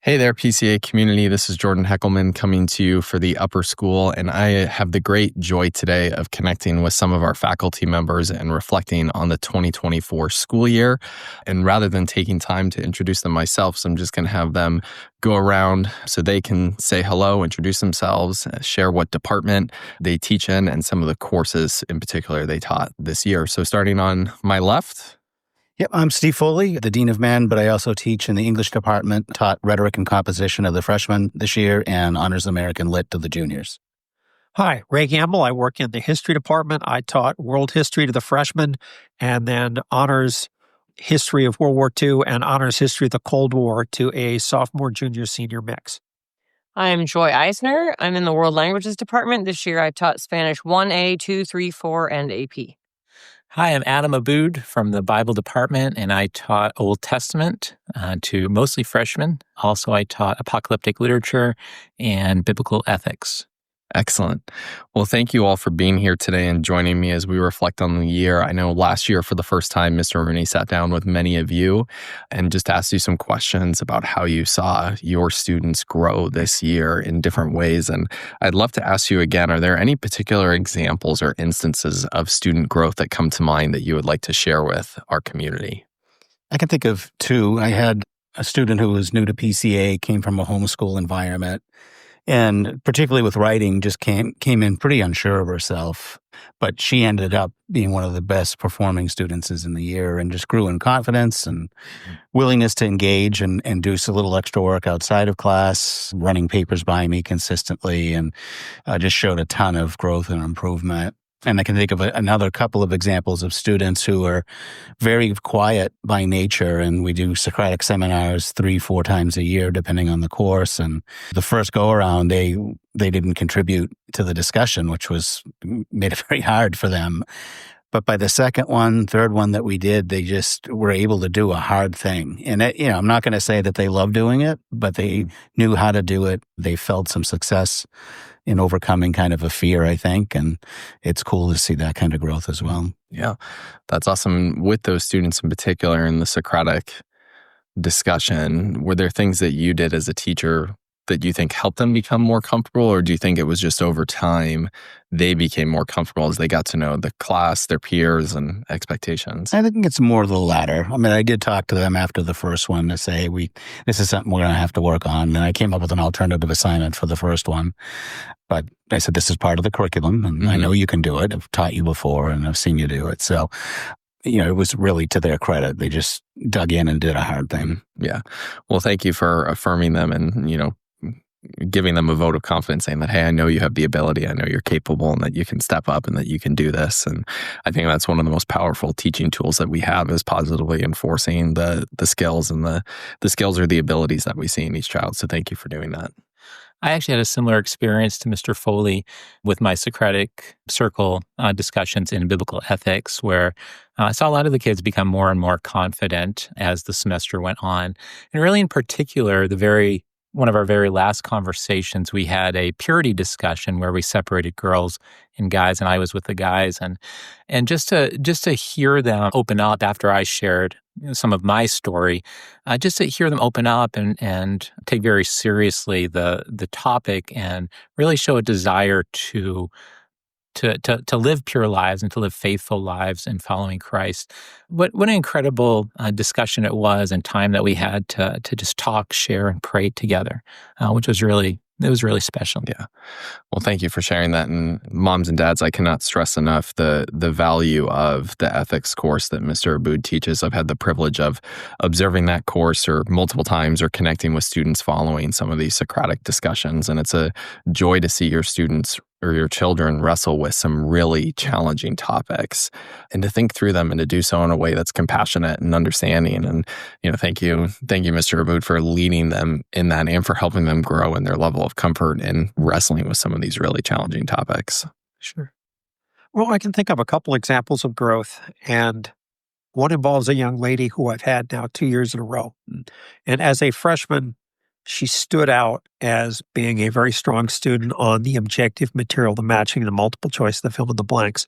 Hey there, PCA community. This is Jordan Hecklemann coming to you for the upper school, and I have the great joy today of connecting with some of our faculty members and reflecting on the 2024 school year. And rather than taking time to introduce them myself, so I'm just going to have them go around so they can say hello, introduce themselves, share what department they teach in, and some of the courses in particular they taught this year. So starting on my left. Yep, I'm Steve Foley, the Dean of Men, but I also teach in the English department, taught rhetoric and composition of the freshmen this year, and Honors American Lit to the juniors. Hi, Ray Gamble. I work in the history department. I taught world history to the freshmen and then honors history of World War II and honors history of the Cold War to a sophomore, junior, senior mix. I'm Joy Eisner. I'm in the world languages department. This year I taught Spanish 1A, 2, 3, 4, and AP. Hi, I'm Adam Abood from the Bible department, and I taught Old Testament to mostly freshmen. Also, I taught apocalyptic literature and biblical ethics. Excellent. Well, thank you all for being here today and joining me as we reflect on the year. I know last year, for the first time, Mr. Rooney sat down with many of you and just asked you some questions about how you saw your students grow this year in different ways. And I'd love to ask you again, are there any particular examples or instances of student growth that come to mind that you would like to share with our community? I can think of two. I had a student who was new to PCA, came from a homeschool environment, and particularly with writing, just came in pretty unsure of herself. But she ended up being one of the best performing students in the year and just grew in confidence and willingness to engage and do a little extra work outside of class, running papers by me consistently, and just showed a ton of growth and improvement. And I can think of another couple of examples of students who are very quiet by nature, and we do Socratic seminars 3-4 times a year, depending on the course. And the first go-around, they didn't contribute to the discussion, which made it very hard for them. But by the second one, third one that we did, they just were able to do a hard thing. And I'm not going to say that they love doing it, but they knew how to do it. They felt some success in overcoming kind of a fear, I think. And it's cool to see that kind of growth as well. Yeah, that's awesome. With those students in particular in the Socratic discussion, were there things that you did as a teacher that you think helped them become more comfortable? Or do you think it was just over time they became more comfortable as they got to know the class, their peers, and expectations? I think it's more the latter. I mean, I did talk to them after the first one to say, this is something we're going to have to work on. And I came up with an alternative assignment for the first one. But I said, this is part of the curriculum, and I know you can do it. I've taught you before, and I've seen you do it. So, it was really to their credit. They just dug in and did a hard thing. Yeah. Well, thank you for affirming them and, giving them a vote of confidence, saying that, hey, I know you have the ability, I know you're capable, and that you can step up and that you can do this. And I think that's one of the most powerful teaching tools that we have, is positively enforcing the skills, and the skills are the abilities that we see in each child. So thank you for doing that. I actually had a similar experience to Mr. Foley with my Socratic circle discussions in biblical ethics, where I saw a lot of the kids become more and more confident as the semester went on. And really in particular, one of our very last conversations, we had a purity discussion where we separated girls and guys, and I was with the guys, and just to hear them open up after I shared some of my story, just to hear them open up and take very seriously the topic and really show a desire to live pure lives and to live faithful lives in following Christ. What an incredible discussion it was, and time that we had to just talk, share, and pray together, which was really special. Yeah. Well, thank you for sharing that. And moms and dads, I cannot stress enough the value of the ethics course that Mr. Abood teaches. I've had the privilege of observing that course or multiple times, or connecting with students following some of these Socratic discussions. And it's a joy to see your students or your children wrestle with some really challenging topics, and to think through them and to do so in a way that's compassionate and understanding. And, thank you, Mr. Abood, for leading them in that and for helping them grow in their level of comfort in wrestling with some of these really challenging topics. Sure. Well, I can think of a couple examples of growth, and one involves a young lady who I've had now 2 years in a row. And as a freshman, she stood out as being a very strong student on the objective material, the matching, the multiple choice, the fill in the blanks.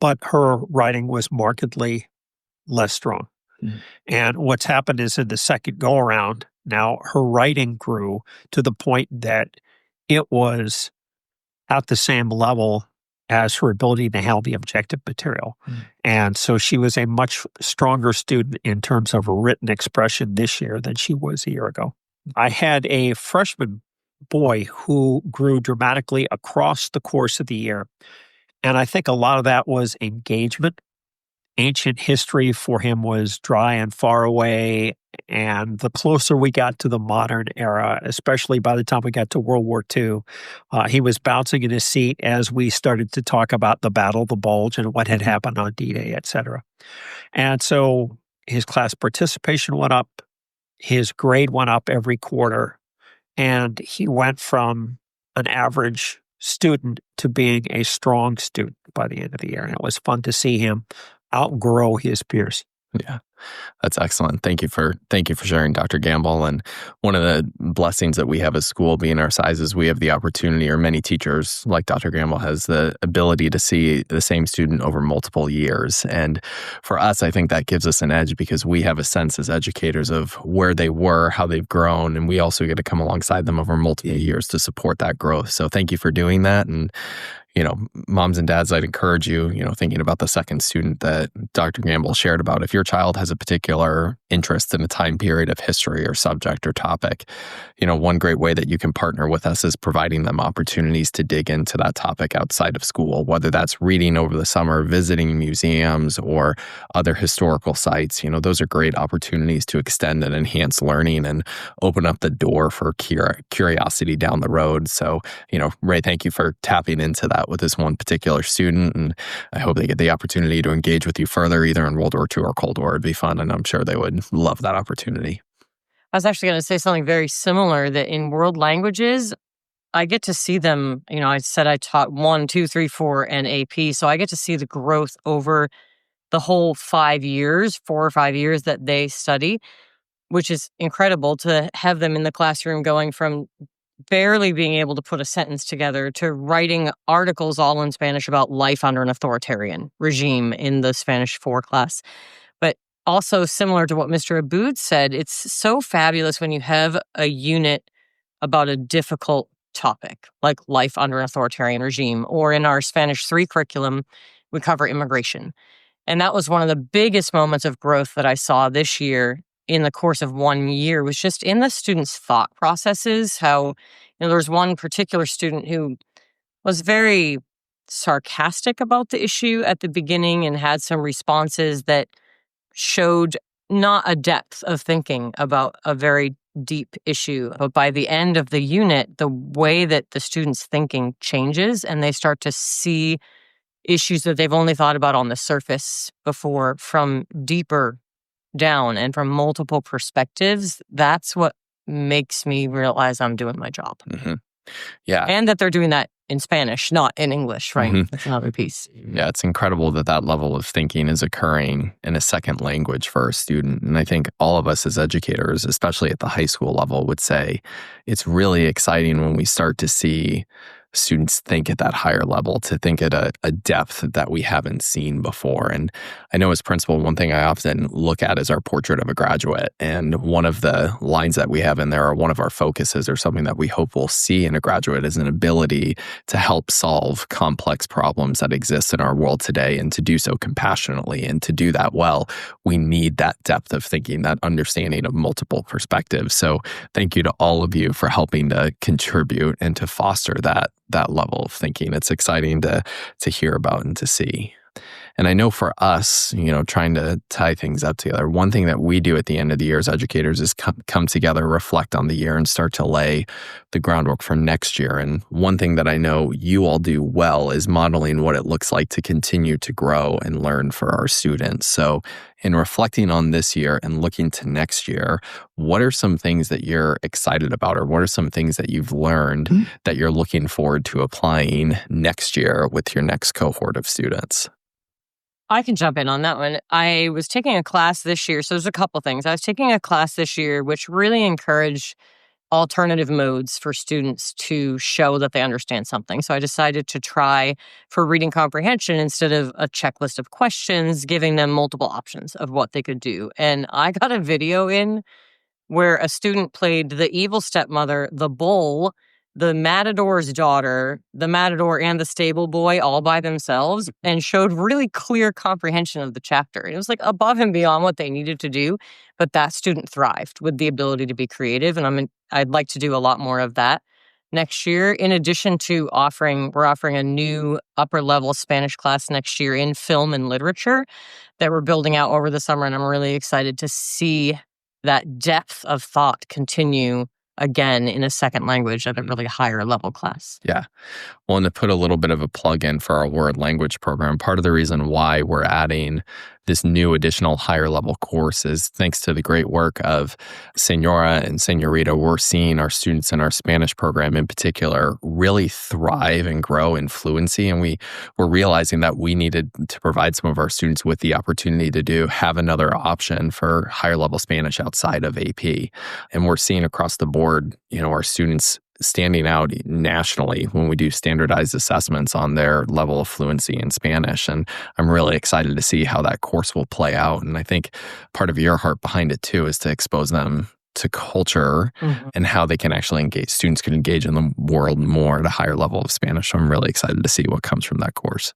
But her writing was markedly less strong. And what's happened is in the second go-around, Now, her writing grew to the point that it was at the same level as her ability to handle the objective material. And so she was a much stronger student in terms of written expression this year than she was a year ago. I had a freshman boy who grew dramatically across the course of the year. And I think a lot of that was engagement. Ancient history for him was dry and far away. And the closer we got to the modern era, especially by the time we got to World War II, he was bouncing in his seat as we started to talk about the Battle of the Bulge and what had happened on D-Day, et cetera. And so his class participation went up, his grade went up every quarter, and he went from an average student to being a strong student by the end of the year. And it was fun to see him outgrow his peers. Yeah, that's excellent. Thank you for sharing, Dr. Gamble. And one of the blessings that we have as school, being our size, is we have the opportunity, or many teachers like Dr. Gamble has the ability to see the same student over multiple years. And for us, I think that gives us an edge because we have a sense as educators of where they were, how they've grown, and we also get to come alongside them over multiple years to support that growth. So thank you for doing that. And moms and dads, I'd encourage you, thinking about the second student that Dr. Gamble shared about, if your child has a particular interest in a time period of history or subject or topic, one great way that you can partner with us is providing them opportunities to dig into that topic outside of school, whether that's reading over the summer, visiting museums, or other historical sites. Those are great opportunities to extend and enhance learning and open up the door for curiosity down the road. So, Ray, thank you for tapping into that with this one particular student, and I hope they get the opportunity to engage with you further, either in World War II or Cold War. It'd be fun, and I'm sure they would love that opportunity. I was actually going to say something very similar, that in world languages, I get to see them. I said I taught 1, 2, 3, 4, and AP, so I get to see the growth over the whole 4 or 5 years that they study, which is incredible to have them in the classroom going from barely being able to put a sentence together to writing articles all in Spanish about life under an authoritarian regime in the Spanish 4 class. But also similar to what Mr. Abood said, it's so fabulous when you have a unit about a difficult topic, like life under an authoritarian regime, or in our Spanish 3 curriculum, we cover immigration. And that was one of the biggest moments of growth that I saw this year in the course of 1 year, was just in the students' thought processes. How, there was one particular student who was very sarcastic about the issue at the beginning and had some responses that showed not a depth of thinking about a very deep issue. But by the end of the unit, the way that the students' thinking changes and they start to see issues that they've only thought about on the surface before from deeper down and from multiple perspectives, that's what makes me realize I'm doing my job. Mm-hmm. Yeah. And that they're doing that in Spanish, not in English, right? Mm-hmm. That's another piece. Yeah, it's incredible that level of thinking is occurring in a second language for a student. And I think all of us as educators, especially at the high school level, would say it's really exciting when we start to see students think at that higher level, to think at a depth that we haven't seen before. And I know as principal, one thing I often look at is our portrait of a graduate. And one of the lines that we have in there, or one of our focuses, or something that we hope we'll see in a graduate, is an ability to help solve complex problems that exist in our world today, and to do so compassionately. And to do that well, we need that depth of thinking, that understanding of multiple perspectives. So thank you to all of you for helping to contribute and to foster that level of thinking. It's exciting to hear about and to see. And I know for us, trying to tie things up together, one thing that we do at the end of the year as educators is come together, reflect on the year, and start to lay the groundwork for next year. And one thing that I know you all do well is modeling what it looks like to continue to grow and learn for our students. So in reflecting on this year and looking to next year, what are some things that you're excited about, or what are some things that you've learned that you're looking forward to applying next year with your next cohort of students? I can jump in on that one. I was taking a class this year. So there's a couple things. I was taking a class this year which really encouraged alternative modes for students to show that they understand something. So I decided to try for reading comprehension, instead of a checklist of questions, giving them multiple options of what they could do. And I got a video in where a student played the evil stepmother, the bull, the matador's daughter, the matador, and the stable boy all by themselves, and showed really clear comprehension of the chapter. It was like above and beyond what they needed to do, but that student thrived with the ability to be creative, and I'd like to do a lot more of that next year. In addition to we're offering a new upper level Spanish class next year in film and literature that we're building out over the summer, and I'm really excited to see that depth of thought continue again in a second language at a really higher level class. Yeah. Well, and to put a little bit of a plug in for our world language program, part of the reason why we're adding this new additional higher level course is thanks to the great work of Senora and Senorita. We're seeing our students in our Spanish program in particular really thrive and grow in fluency. And we're realizing that we needed to provide some of our students with the opportunity to have another option for higher level Spanish outside of AP. And we're seeing across the board, our students standing out nationally when we do standardized assessments on their level of fluency in Spanish. And I'm really excited to see how that course will play out. And I think part of your heart behind it too is to expose them to culture and how they can actually engage. Students can engage in the world more at a higher level of Spanish. So I'm really excited to see what comes from that course.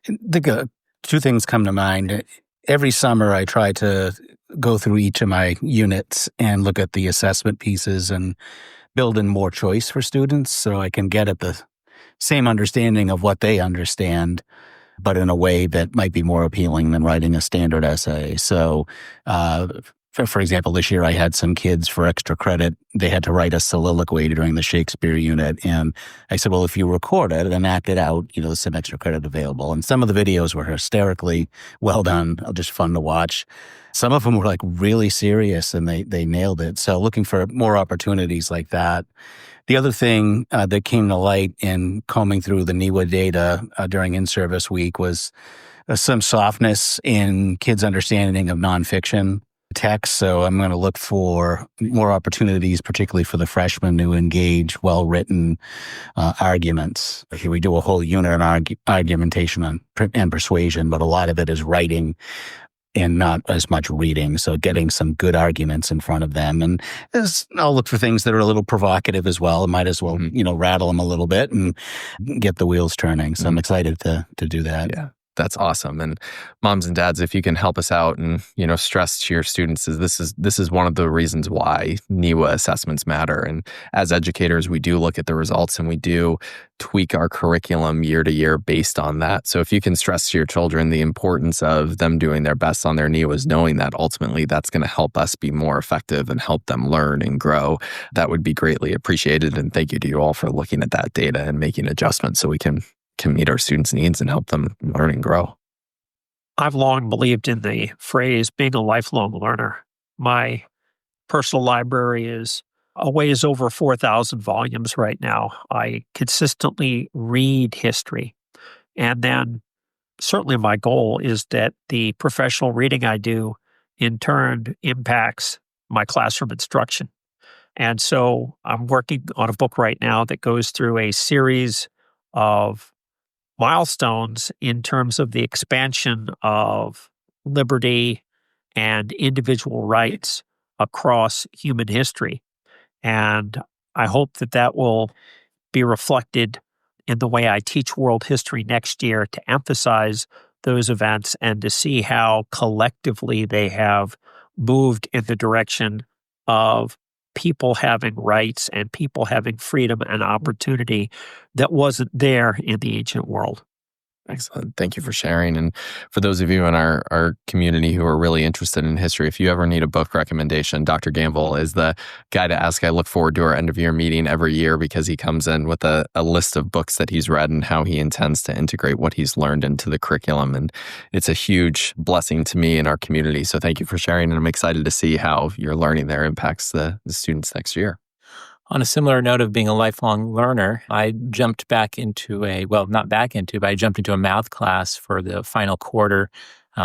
Two things come to mind. Every summer I try to go through each of my units and look at the assessment pieces and build in more choice for students so I can get at the same understanding of what they understand, but in a way that might be more appealing than writing a standard essay. So, for example, this year I had some kids for extra credit. They had to write a soliloquy during the Shakespeare unit. And I said, well, if you record it and act it out, there's some extra credit available. And some of the videos were hysterically well done, just fun to watch. Some of them were like really serious and they nailed it. So looking for more opportunities like that. The other thing that came to light in combing through the NEWA data during in-service week was some softness in kids' understanding of nonfiction text. So I'm going to look for more opportunities, particularly for the freshmen, to engage well-written arguments. Here we do a whole unit on argumentation and persuasion, but a lot of it is writing and not as much reading. So getting some good arguments in front of them. And I'll look for things that are a little provocative as well. Might as well, rattle them a little bit and get the wheels turning. So I'm excited to do that. Yeah. That's awesome. And moms and dads, if you can help us out and, stress to your students this is one of the reasons why NEWA assessments matter. And as educators, we do look at the results and we do tweak our curriculum year to year based on that. So if you can stress to your children the importance of them doing their best on their NEWAs, knowing that ultimately that's going to help us be more effective and help them learn and grow, that would be greatly appreciated. And thank you to you all for looking at that data and making adjustments so we can meet our students' needs and help them learn and grow. I've long believed in the phrase being a lifelong learner. My personal library is weighs over 4,000 volumes right now. I consistently read history. And then certainly my goal is that the professional reading I do in turn impacts my classroom instruction. And so I'm working on a book right now that goes through a series of milestones in terms of the expansion of liberty and individual rights across human history. And I hope that will be reflected in the way I teach world history next year, to emphasize those events and to see how collectively they have moved in the direction of people having rights and people having freedom and opportunity that wasn't there in the ancient world. Excellent. Thank you for sharing. And for those of you in our community who are really interested in history, if you ever need a book recommendation, Dr. Gamble is the guy to ask. I look forward to our end of year meeting every year because he comes in with a list of books that he's read and how he intends to integrate what he's learned into the curriculum. And it's a huge blessing to me and our community. So thank you for sharing. And I'm excited to see how your learning there impacts the students next year. On a similar note of being a lifelong learner, I jumped into a math class for the final quarter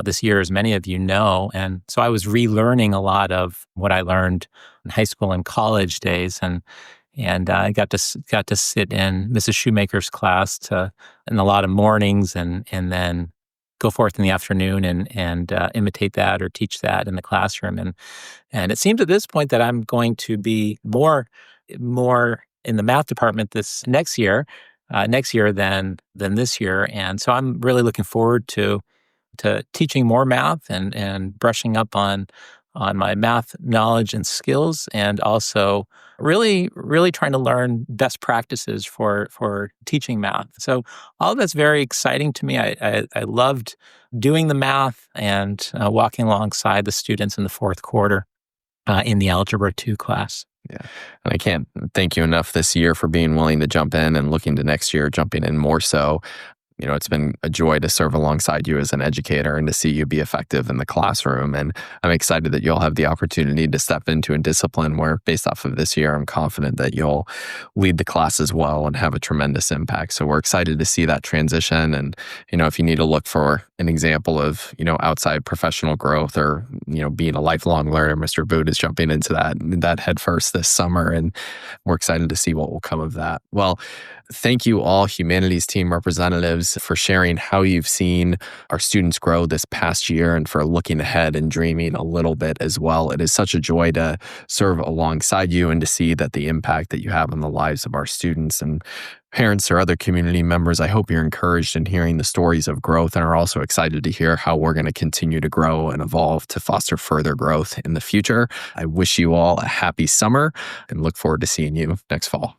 this year, as many of you know. And so I was relearning a lot of what I learned in high school and college days. And I got to sit in Mrs. Shoemaker's class in a lot of mornings and then go forth in the afternoon and imitate that or teach that in the classroom. And it seems at this point that I'm going to be more in the math department this next year than this year. And so I'm really looking forward to teaching more math and brushing up on my math knowledge and skills, and also really trying to learn best practices for teaching math. So all of that's very exciting to me. I loved doing the math and walking alongside the students in the fourth quarter in the Algebra 2 class. Yeah. And I can't thank you enough this year for being willing to jump in and looking to next year, jumping in more so. It's been a joy to serve alongside you as an educator and to see you be effective in the classroom. And I'm excited that you'll have the opportunity to step into a discipline where, based off of this year, I'm confident that you'll lead the class as well and have a tremendous impact. So we're excited to see that transition. And, if you need to look for an example of, outside professional growth or, being a lifelong learner, Mr. Abood is jumping into that head first this summer. And we're excited to see what will come of that. Well, thank you all Humanities team representatives for sharing how you've seen our students grow this past year and for looking ahead and dreaming a little bit as well. It is such a joy to serve alongside you and to see that the impact that you have on the lives of our students and parents or other community members. I hope you're encouraged in hearing the stories of growth and are also excited to hear how we're going to continue to grow and evolve to foster further growth in the future. I wish you all a happy summer and look forward to seeing you next fall.